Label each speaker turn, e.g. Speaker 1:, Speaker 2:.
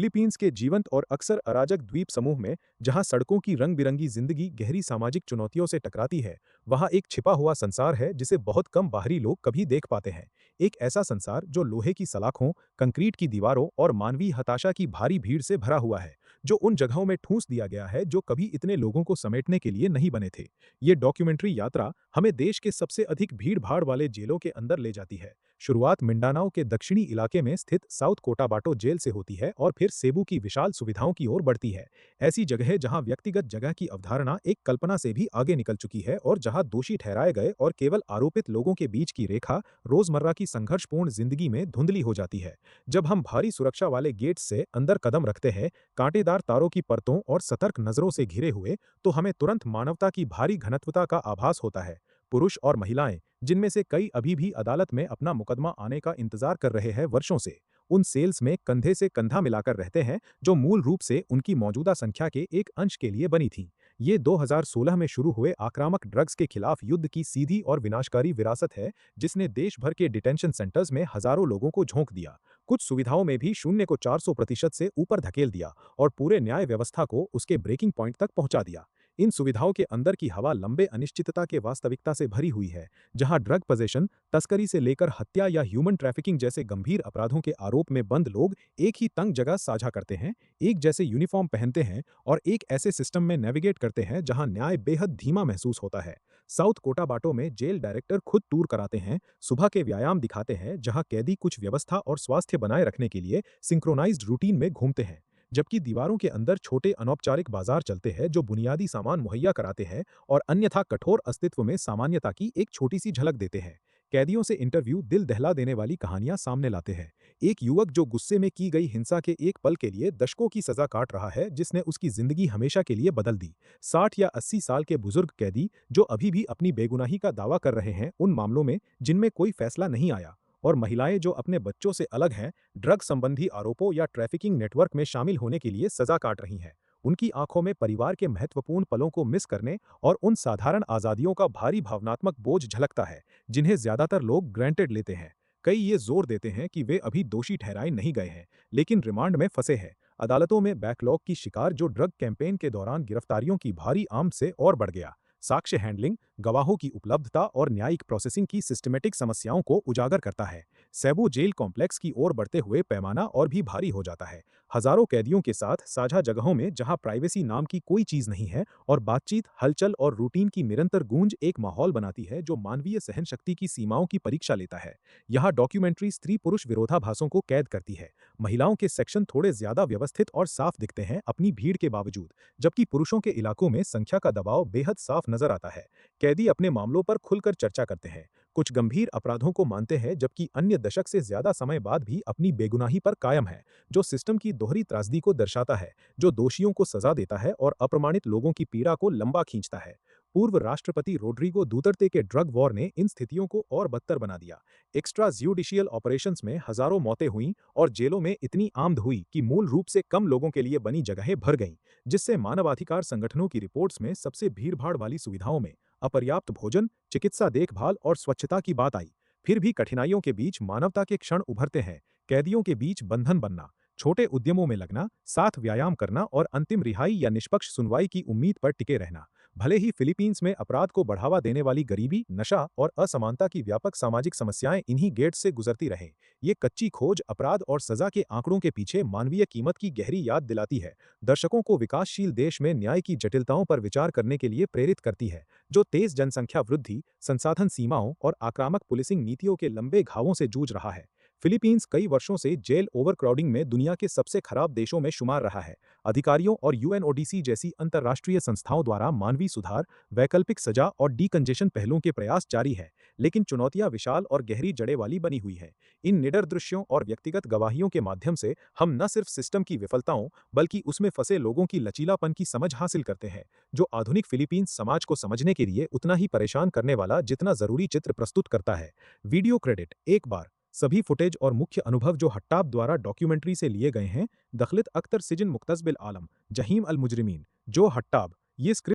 Speaker 1: Philippines के जीवंत और अक्सर अराजक द्वीप समूह में, जहां सड़कों की रंग-बिरंगी जिंदगी गहरी सामाजिक चुनौतियों से टकराती है, वहां एक छिपा हुआ संसार है जिसे बहुत कम बाहरी लोग कभी देख पाते हैं। एक ऐसा संसार जो लोहे की सलाखों, कंक्रीट की दीवारों और मानवीय हताशा की भारी भीड़ से भरा हुआ है, जो उन जगहों में ठूंस दिया गया है जो कभी इतने लोगों को समेटने के लिए नहीं बने थे। ये डॉक्यूमेंट्री यात्रा हमें देश के सबसे अधिक भीड़-भाड़ वाले जेलों के अंदर ले जाती है। शुरुआत मिंडानाओ के दक्षिणी इलाके में स्थित साउथ कोटाबाटो जेल से होती है और फिर सेबू की विशाल सुविधाओं की ओर बढ़ती है। ऐसी जगह जहां व्यक्तिगत जगह की अवधारणा एक कल्पना से भी आगे निकल चुकी है और जहां दोषी ठहराए गए और केवल आरोपित लोगों के बीच की रेखा रोजमर्रा की संघर्षपूर्ण जिंदगी में धुंधली हो जाती है। जब हम भारी सुरक्षा वाले गेट से अंदर कदम रखते हैं, कांटेदार तारों की परतों और सतर्क नजरों से घिरे हुए, तो हमें तुरंत मानवता की भारी घनत्वता का आभास होता है। पुरुष और महिलाएं, जिनमें से कई अभी भी अदालत में अपना मुकदमा आने का इंतजार कर रहे हैं वर्षों से, उन सेल्स में कंधे से कंधा मिलाकर रहते हैं जो मूल रूप से उनकी मौजूदा संख्या के एक अंश के लिए बनी थी। ये 2016 में शुरू हुए आक्रामक ड्रग्स के खिलाफ युद्ध की सीधी और विनाशकारी विरासत है, जिसने देश भर के डिटेंशन सेंटर्स में हजारों लोगों को झोंक दिया, कुछ सुविधाओं में भी शून्य को 400% से ऊपर धकेल दिया और पूरे न्याय व्यवस्था को उसके ब्रेकिंग पॉइंट तक पहुंचा दिया। इन सुविधाओं के अंदर की हवा लंबे अनिश्चितता के वास्तविकता से भरी हुई है, जहां ड्रग पजेशन, तस्करी से लेकर हत्या या ह्यूमन ट्रैफिकिंग जैसे गंभीर अपराधों के आरोप में बंद लोग एक ही तंग जगह साझा करते हैं, एक जैसे यूनिफॉर्म पहनते हैं और एक ऐसे सिस्टम में नेविगेट करते हैं जहां न्याय बेहद धीमा महसूस होता है। साउथ कोटाबाटो में जेल डायरेक्टर खुद टूर कराते हैं, सुबह के व्यायाम दिखाते हैं जहां कैदी कुछ व्यवस्था और स्वास्थ्य बनाए रखने के लिए सिंक्रोनाइज्ड रूटीन में घूमते हैं, जबकि दीवारों के अंदर छोटे अनौपचारिक बाजार चलते हैं जो बुनियादी सामान मुहैया कराते हैं और अन्यथा कठोर अस्तित्व में सामान्यता की एक छोटी सी झलक देते हैं। कैदियों से इंटरव्यू दिल दहला देने वाली कहानियां सामने लाते हैं। एक युवक जो गुस्से में की गई हिंसा के एक पल के लिए दशकों की सजा काट रहा है, जिसने उसकी जिंदगी हमेशा के लिए बदल दी। 60 या 80 साल के बुजुर्ग कैदी जो अभी भी अपनी बेगुनाही का दावा कर रहे हैं उन मामलों में जिनमें कोई फैसला नहीं आया, और महिलाएं जो अपने बच्चों से अलग हैं, ड्रग संबंधी आरोपों या ट्रैफिकिंग नेटवर्क में शामिल होने के लिए सजा काट रही हैं। उनकी आंखों में परिवार के महत्वपूर्ण पलों को मिस करने और उन साधारण आज़ादियों का भारी भावनात्मक बोझ झलकता है, जिन्हें ज्यादातर लोग ग्रांटेड लेते हैं। कई ये जोर देते हैं कि वे अभी दोषी ठहराए नहीं गए हैं, लेकिन रिमांड में फंसे हैं। अदालतों में बैकलॉग की शिकार जो ड्रग कैंपेन के दौरान गिरफ्तारियों की भारी आमद से और बढ़ गया। साक्ष्य हैंडलिंग, गवाहों की उपलब्धता और न्यायिक प्रोसेसिंग की सिस्टमेटिक समस्याओं को उजागर करता है। सेबू जेल कॉम्प्लेक्स की ओर बढ़ते हुए पैमाना और भी भारी हो जाता है। हजारों कैदियों के साथ साझा जगहों में जहां प्राइवेसी नाम की कोई चीज नहीं है और बातचीत, हलचल और रूटीन की निरंतर गूंज एक माहौल बनाती है जो मानवीय सहनशक्ति की सीमाओं की परीक्षा लेता है। यहाँ डॉक्यूमेंट्री स्त्री पुरुष विरोधाभासों को कैद करती है। महिलाओं के सेक्शन थोड़े ज्यादा व्यवस्थित और साफ दिखते हैं अपनी भीड़ के बावजूद, जबकि पुरुषों के इलाकों में संख्या का दबाव बेहद साफ नजर आता है। कैदी अपने मामलों पर खुलकर चर्चा करते हैं, कुछ गंभीर अपराधों को मानते हैं जबकि अन्य दशक से ज्यादा समय बाद भी अपनी बेगुनाही पर कायम है, जो सिस्टम की दोहरी त्रासदी को दर्शाता है, जो दोषियों को सजा देता है और अप्रमाणित लोगों की पीड़ा को लंबा खींचता है। पूर्व राष्ट्रपति रोड्रिगो दुतर्ते के ड्रग वॉर ने इन स्थितियों को और बदतर बना दिया। एक्स्ट्रा ज्यूडिशियल ऑपरेशंस में हजारों मौतें हुईं और जेलों में इतनी आमद हुई कि मूल रूप से कम लोगों के लिए बनी जगहें भर गईं, जिससे मानवाधिकार संगठनों की रिपोर्ट्स में सबसे भीड़भाड़ वाली सुविधाओं में अपर्याप्त भोजन, चिकित्सा देखभाल और स्वच्छता की बात आई। फिर भी कठिनाइयों के बीच मानवता के क्षण उभरते हैं। कैदियों के बीच बंधन बनना, छोटे उद्यमों में लगना, साथ व्यायाम करना और अंतिम रिहाई या निष्पक्ष सुनवाई की उम्मीद पर टिके रहना। भले ही फिलीपींस में अपराध को बढ़ावा देने वाली गरीबी, नशा और असमानता की व्यापक सामाजिक समस्याएं इन्हीं गेट से गुजरती रहें, ये कच्ची खोज अपराध और सजा के आंकड़ों के पीछे मानवीय कीमत की गहरी याद दिलाती है। दर्शकों को विकासशील देश में न्याय की जटिलताओं पर विचार करने के लिए प्रेरित करती है, जो तेज जनसंख्या वृद्धि, संसाधन सीमाओं और आक्रामक पुलिसिंग नीतियों के लंबे घावों से जूझ रहा है। फिलीपींस कई वर्षों से जेल ओवरक्राउडिंग में दुनिया के सबसे खराब देशों में शुमार रहा है। अधिकारियों और यूएनओडीसी जैसी अंतर्राष्ट्रीय संस्थाओं द्वारा मानवीय सुधार, वैकल्पिक सजा और डीकंजेशन पहलों के प्रयास जारी है, लेकिन चुनौतियां विशाल और गहरी जड़ें वाली बनी हुई हैं। इन निडर दृश्यों और व्यक्तिगत गवाहियों के माध्यम से हम न सिर्फ सिस्टम की विफलताओं, बल्कि उसमें फंसे लोगों की लचीलापन की समझ हासिल करते हैं, जो आधुनिक फिलीपींस समाज को समझने के लिए उतना ही परेशान करने वाला जितना जरूरी चित्र प्रस्तुत करता है। वीडियो क्रेडिट एक बार। सभी फुटेज और मुख्य अनुभव जो हट्टाब द्वारा डॉक्यूमेंट्री से लिए गए हैं। दखलत अख्तर सिजन मुक्तसबिल आलम, जहीम अल मुजरिमीन, जो हट्टाब। ये स्क्रिप्ट